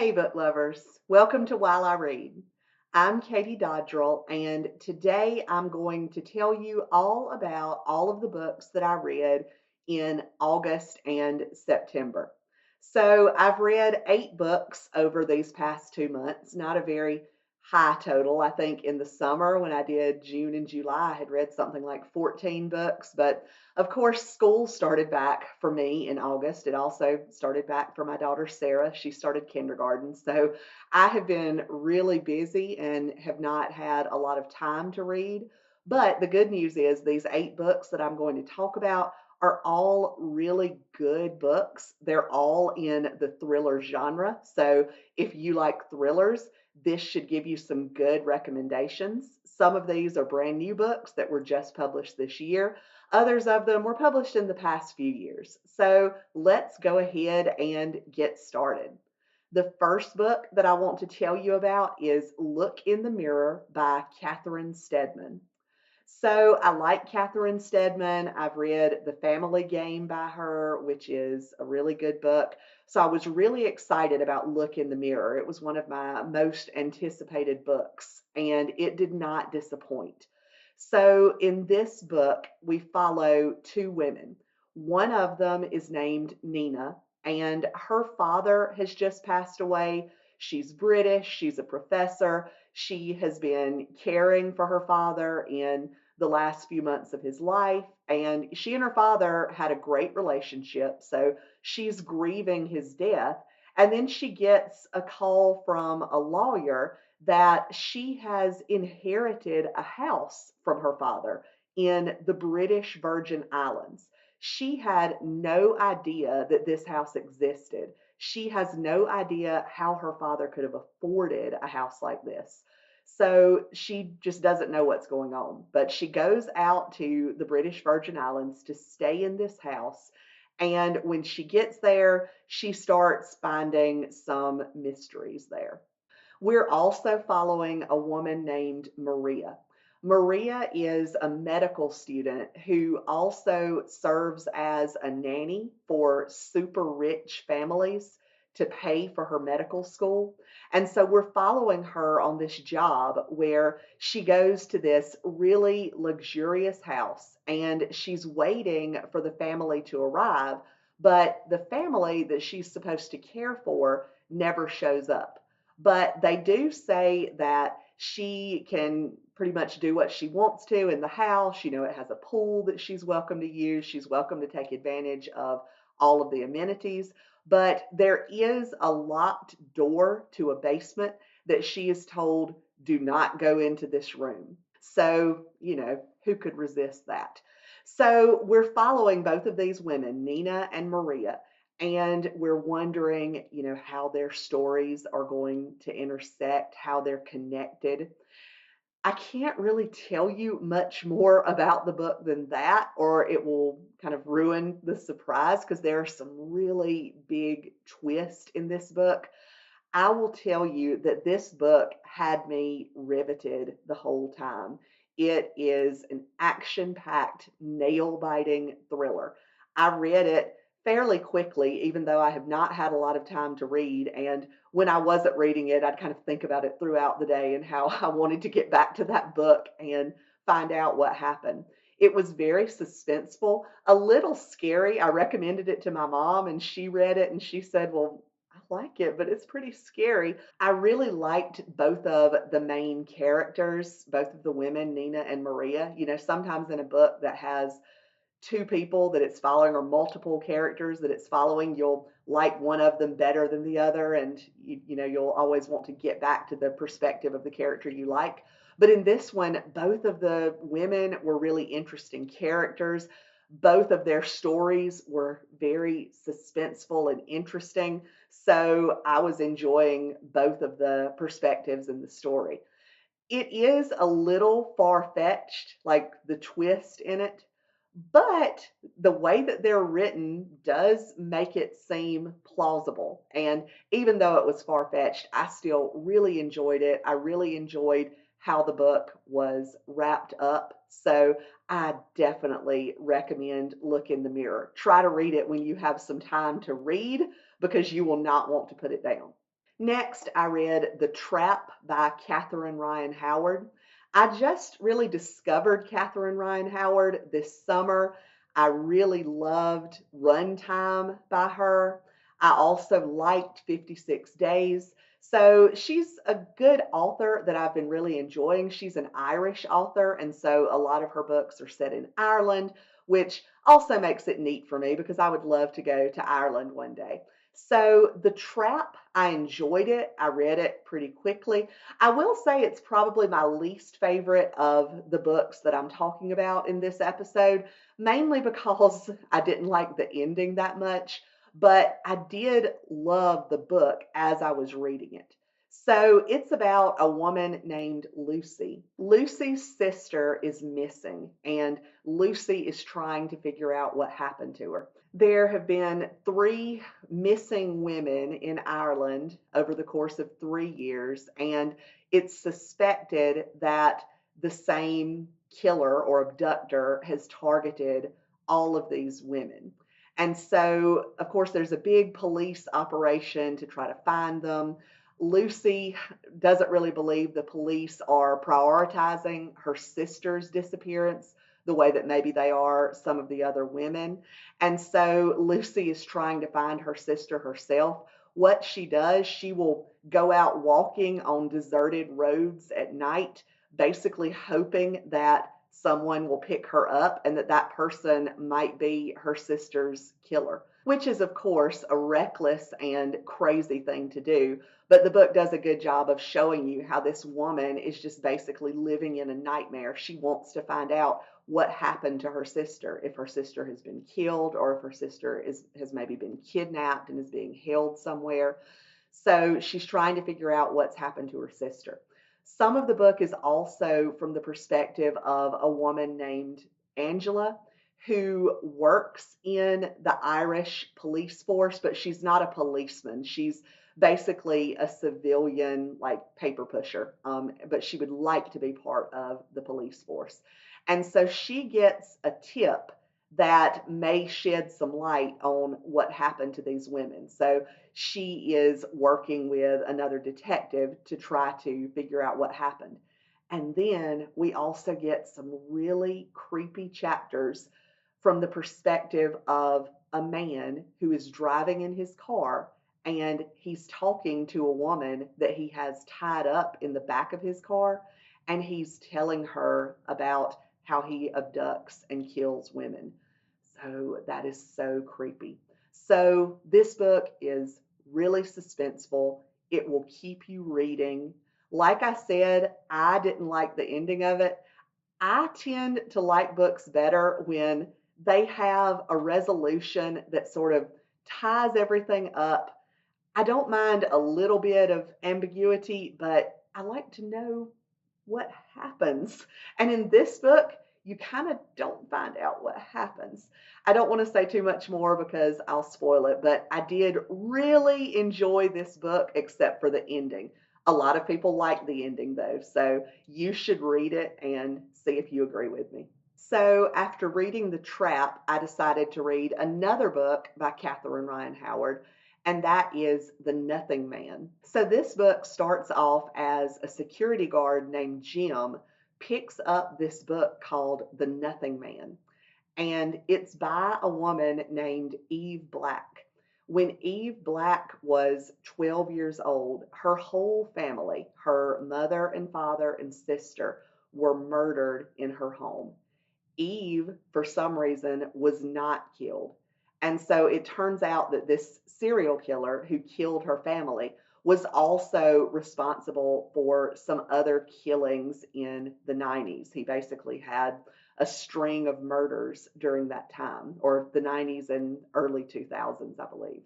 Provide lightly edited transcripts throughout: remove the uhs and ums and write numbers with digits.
Hey, book lovers. Welcome to While I Read. I'm Katie Dodrell, and today I'm going to tell you all about all of the books that I read in August and September. So I've read 8 books over these past 2 months, not a very high total. I think in the summer when I did June and July, I had read something like 14 books, but of course, school started back for me in August. It also started back for my daughter Sarah. She started kindergarten. So I have been really busy and have not had a lot of time to read. But the good news is these 8 books that I'm going to talk about are all really good books. They're all in the thriller genre. So if you like thrillers, this should give you some good recommendations. Some of these are brand new books that were just published this year. Others of them were published in the past few years. So let's go ahead and get started. The first book that I want to tell you about is Look in the Mirror by Catherine Steadman. So I like Catherine Steadman. I've read The Family Game by her, which is a really good book. So I was really excited about Look in the Mirror. It was one of my most anticipated books, and it did not disappoint. So in this book, we follow 2 women. One of them is named Nina, and her father has just passed away. She's British, she's a professor. She has been caring for her father in the last few months of his life, and she and her father had a great relationship. So she's grieving his death. And then she gets a call from a lawyer that she has inherited a house from her father in the British Virgin Islands. She had no idea that this house existed. She has no idea how her father could have afforded a house like this. So she just doesn't know what's going on. But she goes out to the British Virgin Islands to stay in this house. And when she gets there, she starts finding some mysteries there. We're also following a woman named Maria. Maria is a medical student who also serves as a nanny for super rich families to pay for her medical school. And so we're following her on this job where she goes to this really luxurious house and she's waiting for the family to arrive, but the family that she's supposed to care for never shows up. But they do say that she can pretty much do what she wants to in the house. You know, it has a pool that she's welcome to use. She's welcome to take advantage of all of the amenities. But there is a locked door to a basement that she is told, do not go into this room. So, who could resist that? So we're following both of these women, Nina and Maria, and we're wondering, how their stories are going to intersect, how they're connected. I can't really tell you much more about the book than that, or it will kind of ruin the surprise because there are some really big twists in this book. I will tell you that this book had me riveted the whole time. It is an action packed, nail biting thriller. I read it fairly quickly, even though I have not had a lot of time to read. And when I wasn't reading it, I'd kind of think about it throughout the day and how I wanted to get back to that book and find out what happened. It was very suspenseful, a little scary. I recommended it to my mom, and she read it and she said, well, I like it, but it's pretty scary. I really liked both of the main characters, both of the women, Nina and Maria. Sometimes in a book that has 2 people that it's following or multiple characters that it's following, you'll like one of them better than the other, and you'll always want to get back to the perspective of the character you like. But in this one, both of the women were really interesting characters. Both of their stories were very suspenseful and interesting. So I was enjoying both of the perspectives in the story. It is a little far fetched, like the twist in it, but the way that they're written does make it seem plausible. And even though it was far fetched, I still really enjoyed it. I really enjoyed how the book was wrapped up. So I definitely recommend Look in the Mirror. Try to read it when you have some time to read because you will not want to put it down. Next, I read The Trap by Catherine Ryan Howard. I just really discovered Catherine Ryan Howard this summer. I really loved Runtime by her. I also liked 56 Days. So she's a good author that I've been really enjoying. She's an Irish author, and so a lot of her books are set in Ireland, which also makes it neat for me because I would love to go to Ireland one day. So The Trap, I enjoyed it. I read it pretty quickly. I will say it's probably my least favorite of the books that I'm talking about in this episode, mainly because I didn't like the ending that much, but I did love the book as I was reading it. So it's about a woman named Lucy. Lucy's sister is missing, and Lucy is trying to figure out what happened to her. There have been three missing women in Ireland over the course of 3 years, and it's suspected that the same killer or abductor has targeted all of these women. And so, of course, there's a big police operation to try to find them. Lucy doesn't really believe the police are prioritizing her sister's disappearance the way that maybe they are some of the other women. And so Lucy is trying to find her sister herself. What she does, she will go out walking on deserted roads at night, basically hoping that someone will pick her up and that that person might be her sister's killer, which is, of course, a reckless and crazy thing to do. But the book does a good job of showing you how this woman is just basically living in a nightmare. She wants to find out what happened to her sister, if her sister has been killed or if her sister has maybe been kidnapped and is being held somewhere. So she's trying to figure out what's happened to her sister. Some of the book is also from the perspective of a woman named Angela who works in the Irish police force, but she's not a policeman. She's basically a civilian, like paper pusher, but she would like to be part of the police force. And so she gets a tip that may shed some light on what happened to these women. So she is working with another detective to try to figure out what happened. And then we also get some really creepy chapters from the perspective of a man who is driving in his car and he's talking to a woman that he has tied up in the back of his car, and he's telling her about how he abducts and kills women. So that is so creepy. So this book is really suspenseful. It will keep you reading. Like I said, I didn't like the ending of it. I tend to like books better when they have a resolution that sort of ties everything up. I don't mind a little bit of ambiguity, but I like to know what happens. And in this book, you kind of don't find out what happens. I don't want to say too much more because I'll spoil it, but I did really enjoy this book except for the ending. A lot of people like the ending though, so you should read it and see if you agree with me. So, after reading The Trap, I decided to read another book by Catherine Ryan Howard, and that is The Nothing Man. So, this book starts off as a security guard named Jim picks up this book called The Nothing Man, and it's by a woman named Eve Black. When Eve Black was 12 years old, her whole family, her mother and father and sister, were murdered in her home. Eve, for some reason, was not killed. And so it turns out that this serial killer who killed her family was also responsible for some other killings in the 90s. He basically had a string of murders during that time, or the 90s and early 2000s, I believe.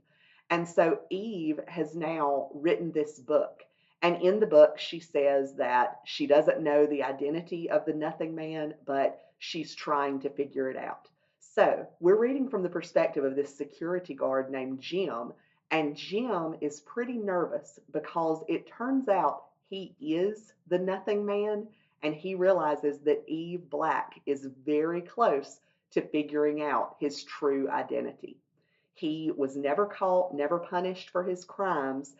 And so Eve has now written this book. And in the book, she says that she doesn't know the identity of the Nothing Man, but she's trying to figure it out. So we're reading from the perspective of this security guard named Jim, and Jim is pretty nervous because it turns out he is the Nothing Man, and he realizes that Eve Black is very close to figuring out his true identity. He was never caught, never punished for his crimes.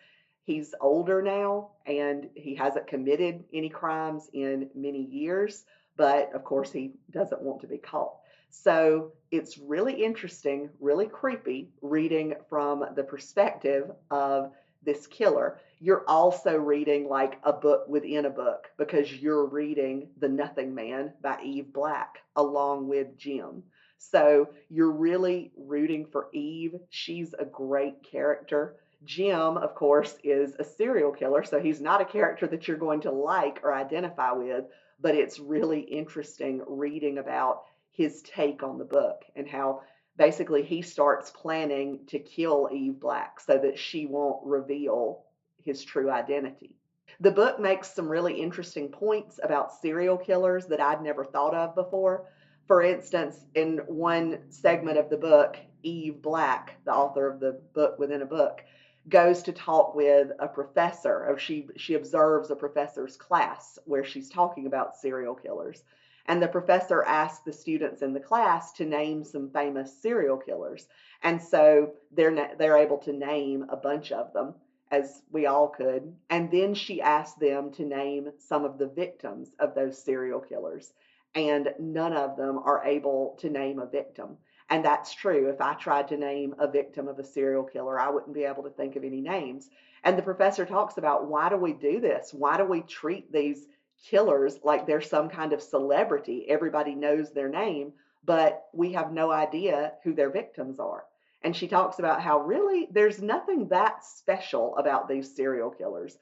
He's older now and he hasn't committed any crimes in many years, but of course he doesn't want to be caught. So it's really interesting, really creepy reading from the perspective of this killer. You're also reading like a book within a book because you're reading The Nothing Man by Eve Black along with Jim. So you're really rooting for Eve. She's a great character. Jim, of course, is a serial killer, so he's not a character that you're going to like or identify with, but it's really interesting reading about his take on the book and how basically he starts planning to kill Eve Black so that she won't reveal his true identity. The book makes some really interesting points about serial killers that I'd never thought of before. For instance, in one segment of the book, Eve Black, the author of the book within a book, goes to talk with a professor, or she observes a professor's class where she's talking about serial killers. And the professor asks the students in the class to name some famous serial killers. And so they're able to name a bunch of them, as we all could. And then she asked them to name some of the victims of those serial killers. And none of them are able to name a victim. And that's true. If I tried to name a victim of a serial killer, I wouldn't be able to think of any names. And the professor talks about, why do we do this? Why do we treat these killers like they're some kind of celebrity? Everybody knows their name, but we have no idea who their victims are. And she talks about how really there's nothing that special about these serial killers.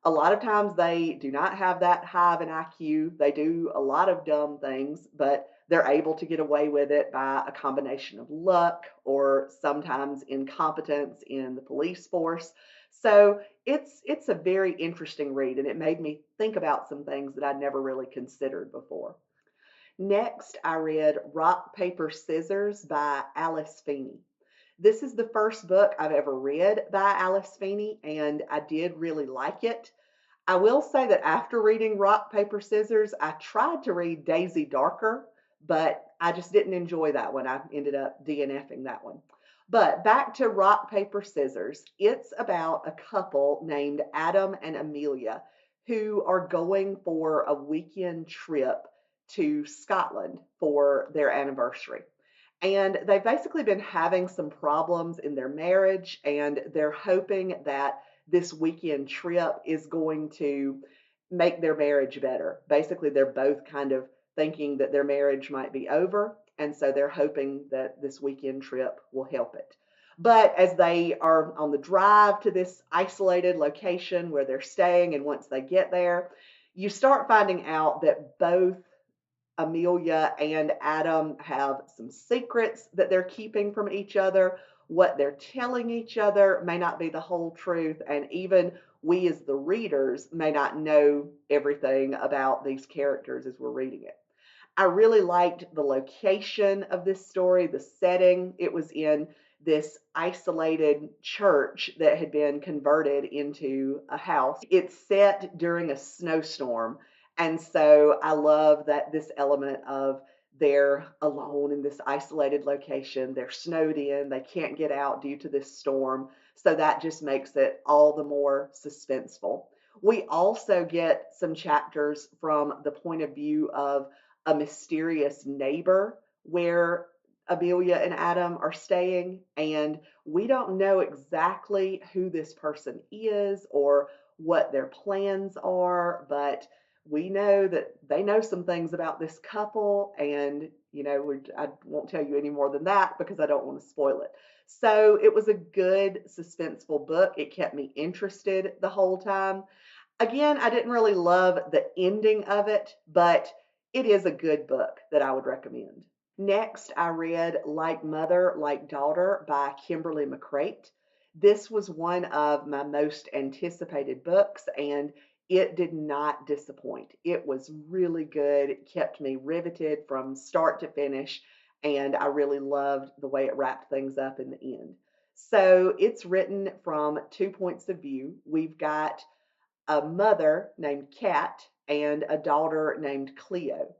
A lot of times they do not have that high of an IQ. They do a lot of dumb things, but they're able to get away with it by a combination of luck or sometimes incompetence in the police force. So it's a very interesting read, and it made me think about some things that I'd never really considered before. Next, I read Rock, Paper, Scissors by Alice Feeney. This is the first book I've ever read by Alice Feeney, and I did really like it. I will say that after reading Rock, Paper, Scissors, I tried to read Daisy Darker, but I just didn't enjoy that one. I ended up DNFing that one. But back to Rock, Paper, Scissors. It's about a couple named Adam and Amelia who are going for a weekend trip to Scotland for their anniversary. And they've basically been having some problems in their marriage, and they're hoping that this weekend trip is going to make their marriage better. Basically, they're both kind of thinking that their marriage might be over, and so they're hoping that this weekend trip will help it. But as they are on the drive to this isolated location where they're staying, and once they get there, you start finding out that both Amelia and Adam have some secrets that they're keeping from each other. What they're telling each other may not be the whole truth, and even we as the readers may not know everything about these characters as we're reading it. I really liked the location of this story, the setting. It was in this isolated church that had been converted into a house. It's set during a snowstorm. And so I love that this element of they're alone in this isolated location. They're snowed in. They can't get out due to this storm. So that just makes it all the more suspenseful. We also get some chapters from the point of view of a mysterious neighbor where Amelia and Adam are staying, and we don't know exactly who this person is or what their plans are, but we know that they know some things about this couple, and I won't tell you any more than that because I don't want to spoil it. So it was a good suspenseful book. It kept me interested the whole time. Again, I didn't really love the ending of it, but it is a good book that I would recommend. Next, I read Like Mother, Like Daughter by Kimberly McCreight. This was one of my most anticipated books, and it did not disappoint. It was really good. It kept me riveted from start to finish, and I really loved the way it wrapped things up in the end. So it's written from two points of view. We've got a mother named Kat and a daughter named Cleo.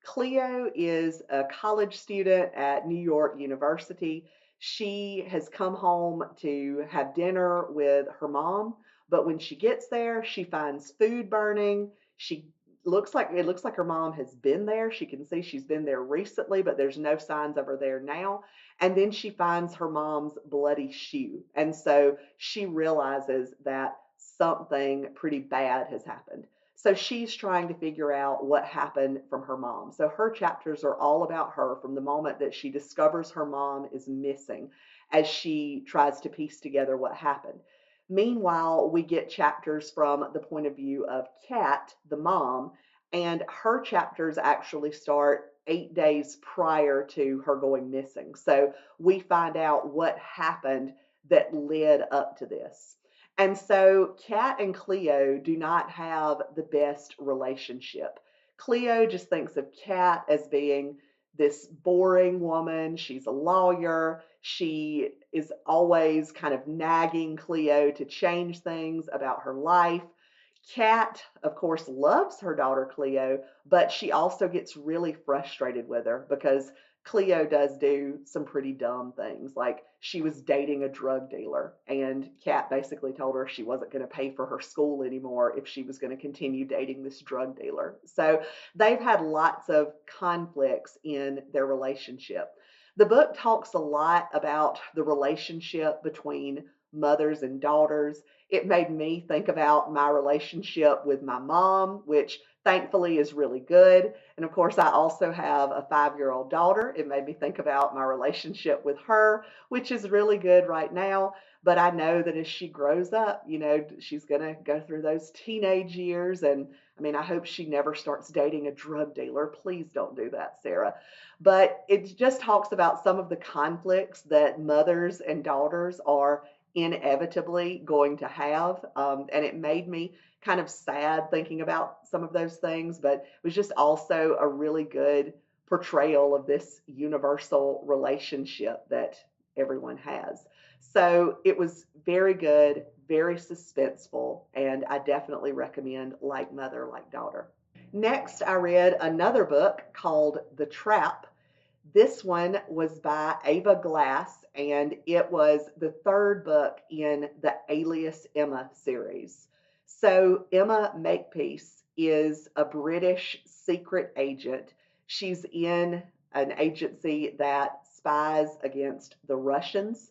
Cleo is a college student at New York University. She has come home to have dinner with her mom, But when she gets there, she finds food burning. She it looks like her mom has been there. She can see she's been there recently, but there's no signs of her there now. And then she finds her mom's bloody shoe. And so she realizes that something pretty bad has happened. So she's trying to figure out what happened from her mom. So her chapters are all about her from the moment that she discovers her mom is missing as she tries to piece together what happened. Meanwhile, we get chapters from the point of view of Kat, the mom, and her chapters actually start 8 days prior to her going missing. So we find out what happened that led up to this. And so Kat and Cleo do not have the best relationship. Cleo just thinks of Kat as being this boring woman. She's a lawyer. She is always kind of nagging Cleo to change things about her life. Kat, of course, loves her daughter Cleo, but she also gets really frustrated with her because Cleo does do some pretty dumb things. Like she was dating a drug dealer, and Kat basically told her she wasn't going to pay for her school anymore if she was going to continue dating this drug dealer. So they've had lots of conflicts in their relationship. The book talks a lot about the relationship between mothers and daughters. It made me think about my relationship with my mom, which thankfully is really good. And of course, I also have a 5-year-old daughter. It made me think about my relationship with her, which is really good right now. But I know that as she grows up, she's going to go through those teenage years. And I mean, I hope she never starts dating a drug dealer. Please don't do that, Sarah. But it just talks about some of the conflicts that mothers and daughters are inevitably going to have. And it made me kind of sad thinking about some of those things, but it was just also a really good portrayal of this universal relationship that everyone has. So it was very good, very suspenseful, and I definitely recommend Like Mother, Like Daughter. Next, I read another book called The Trap. This one was by Ava Glass, and it was the third book in the Alias Emma series. So, Emma Makepeace is a British secret agent. She's in an agency that spies against the Russians.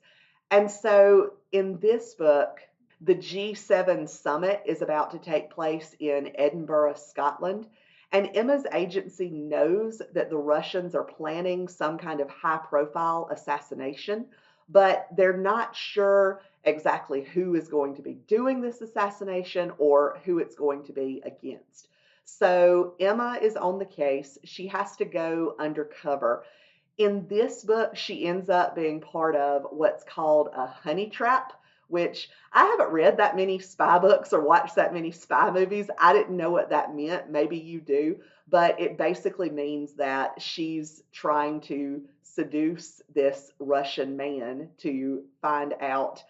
And so, in this book, the G7 summit is about to take place in Edinburgh, Scotland. And Emma's agency knows that the Russians are planning some kind of high profile assassination, but they're not sure exactly who is going to be doing this assassination or who it's going to be against. So Emma is on the case. She has to go undercover. In this book, she ends up being part of what's called a honey trap, which I haven't read that many spy books or watched that many spy movies. I didn't know what that meant. Maybe you do, but it basically means that she's trying to seduce this Russian man to find out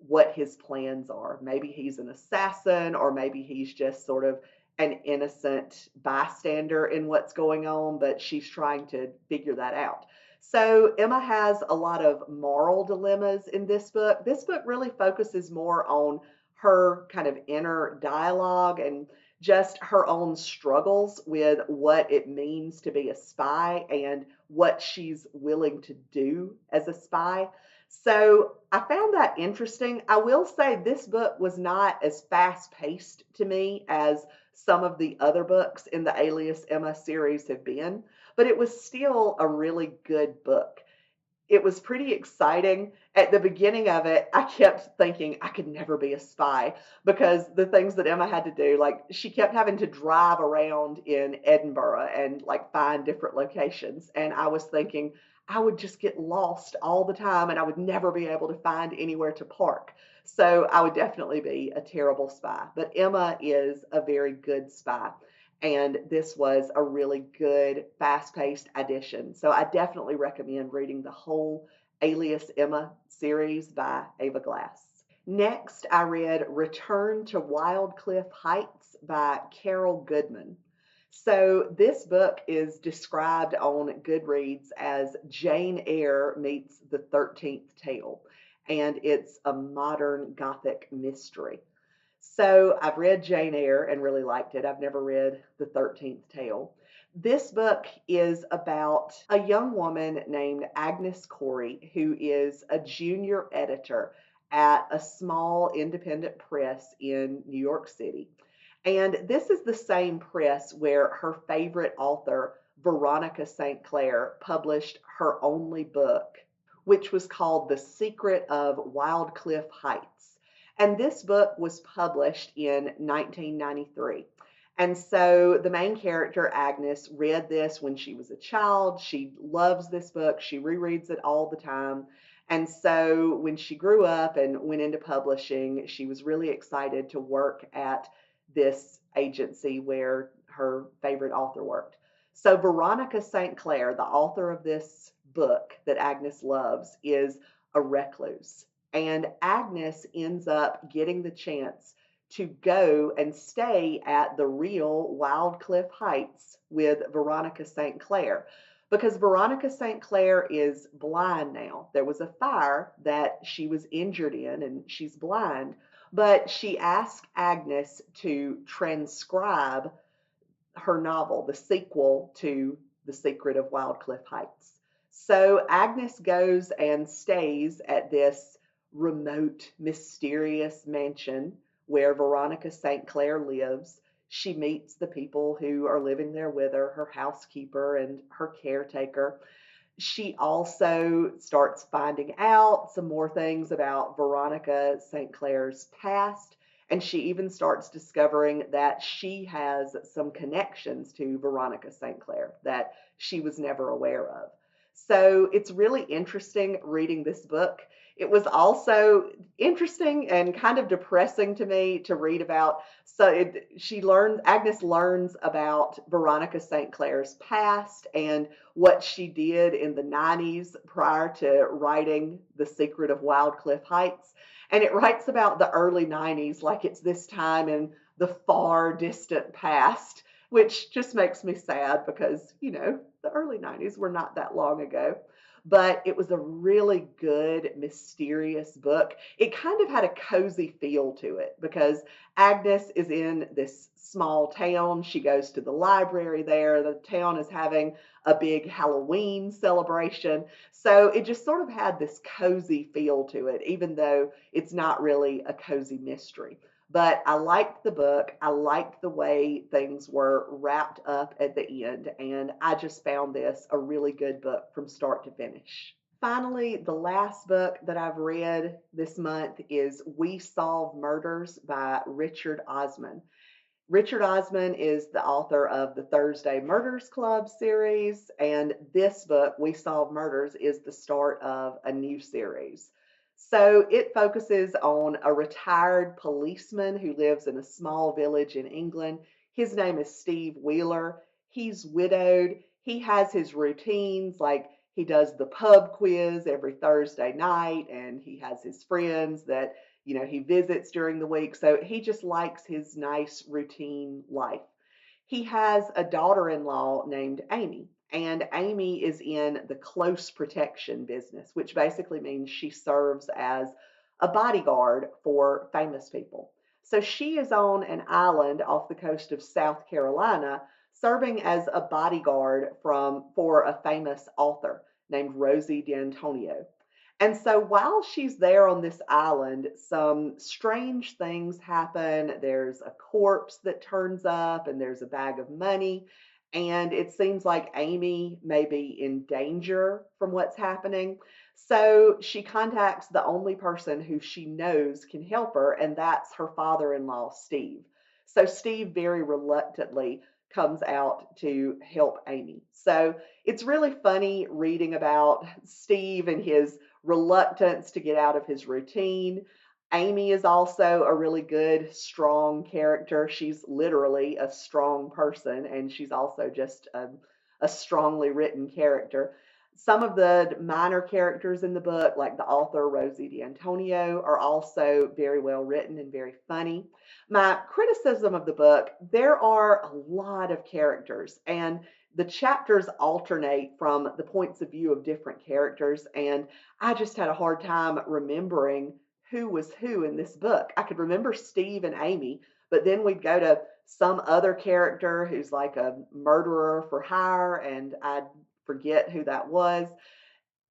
what his plans are. Maybe he's an assassin, or maybe he's just sort of an innocent bystander in what's going on, but she's trying to figure that out. So Emma has a lot of moral dilemmas in this book. This book really focuses more on her kind of inner dialogue and just her own struggles with what it means to be a spy and what she's willing to do as a spy. So I found that interesting. I will say this book was not as fast paced to me as some of the other books in the Alias Emma series have been, but it was still a really good book. It was pretty exciting. At the beginning of it, I kept thinking I could never be a spy because the things that Emma had to do, like she kept having to drive around in Edinburgh and like find different locations. And I was thinking I would just get lost all the time and I would never be able to find anywhere to park. So I would definitely be a terrible spy. But Emma is a very good spy. And this was a really good, fast paced addition. So I definitely recommend reading the whole Alias Emma series by Ava Glass. Next, I read Return to Wyldcliffe Heights by Carol Goodman. So this book is described on Goodreads as Jane Eyre meets the 13th tale, and it's a modern Gothic mystery. So I've read Jane Eyre and really liked it. I've never read The 13th Tale. This book is about a young woman named Agnes Corey, who is a junior editor at a small independent press in New York City. And this is the same press where her favorite author, Veronica St. Clair, published her only book, which was called The Secret of Wyldcliffe Heights. And this book was published in 1993. And so the main character, Agnes, read this when she was a child. She loves this book. She rereads it all the time. And so when she grew up and went into publishing, she was really excited to work at this agency where her favorite author worked. So Veronica St. Clair, the author of this book that Agnes loves, is a recluse. And Agnes ends up getting the chance to go and stay at the real Wyldcliffe Heights with Veronica St. Clair because Veronica St. Clair is blind now. There was a fire that she was injured in and she's blind, but she asked Agnes to transcribe her novel, the sequel to The Secret of Wyldcliffe Heights. So Agnes goes and stays at this remote, mysterious mansion where Veronica St. Clair lives. She meets the people who are living there with her housekeeper and her caretaker. She also starts finding out some more things about Veronica St. Clair's past, and she even starts discovering that she has some connections to Veronica St. Clair that she was never aware of. So it's really interesting reading this book. It was also interesting and kind of depressing to me to read about. Agnes learns about Veronica St. Clair's past and what she did in the 90s prior to writing The Secret of Wyldcliffe Heights. And it writes about the early 90s like it's this time in the far distant past, which just makes me sad because, the early 90s were not that long ago. But it was a really good, mysterious book. It kind of had a cozy feel to it because Agnes is in this small town. She goes to the library there. The town is having a big Halloween celebration. So it just sort of had this cozy feel to it, even though it's not really a cozy mystery. But I liked the book. I liked the way things were wrapped up at the end. And I just found this a really good book from start to finish. Finally, the last book that I've read this month is We Solve Murders by Richard Osman. Richard Osman is the author of the Thursday Murders Club series, and this book, We Solve Murders, is the start of a new series. So it focuses on a retired policeman who lives in a small village in England. His name is Steve Wheeler. He's widowed. He has his routines, like he does the pub quiz every Thursday night, and he has his friends that he visits during the week. So he just likes his nice routine life. He has a daughter in law named Amy, and Amy is in the close protection business, which basically means she serves as a bodyguard for famous people. So she is on an island off the coast of South Carolina serving as a bodyguard for a famous author named Rosie D'Antonio. And so while she's there on this island, some strange things happen. There's a corpse that turns up, and there's a bag of money. And it seems like Amy may be in danger from what's happening. So she contacts the only person who she knows can help her, and that's her father in law, Steve. So Steve very reluctantly comes out to help Amy. So it's really funny reading about Steve and his reluctance to get out of his routine. Amy is also a really good, strong character. She's literally a strong person, and she's also just a strongly written character. Some of the minor characters in the book, like the author Rosie D'Antonio, are also very well written and very funny. My criticism of the book, there are a lot of characters, and the chapters alternate from the points of view of different characters, and I just had a hard time remembering who was who in this book. I could remember Steve and Amy, but then we'd go to some other character who's like a murderer for hire, and I'd forget who that was.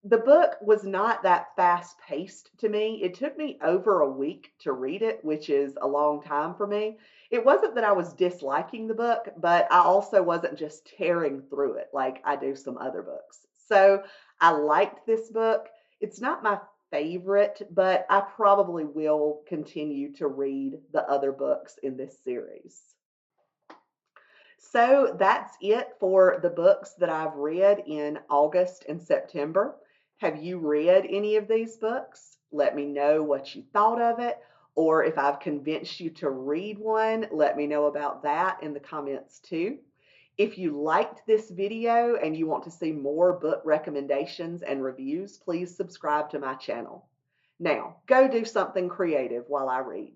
The book was not that fast paced to me. It took me over a week to read it, which is a long time for me. It wasn't that I was disliking the book, but I also wasn't just tearing through it like I do some other books. So I liked this book. It's not my favorite, but I probably will continue to read the other books in this series. So that's it for the books that I've read in August and September. Have you read any of these books? Let me know what you thought of it, or if I've convinced you to read one, let me know about that in the comments too. If you liked this video and you want to see more book recommendations and reviews, please subscribe to my channel. Now, go do something creative while I read.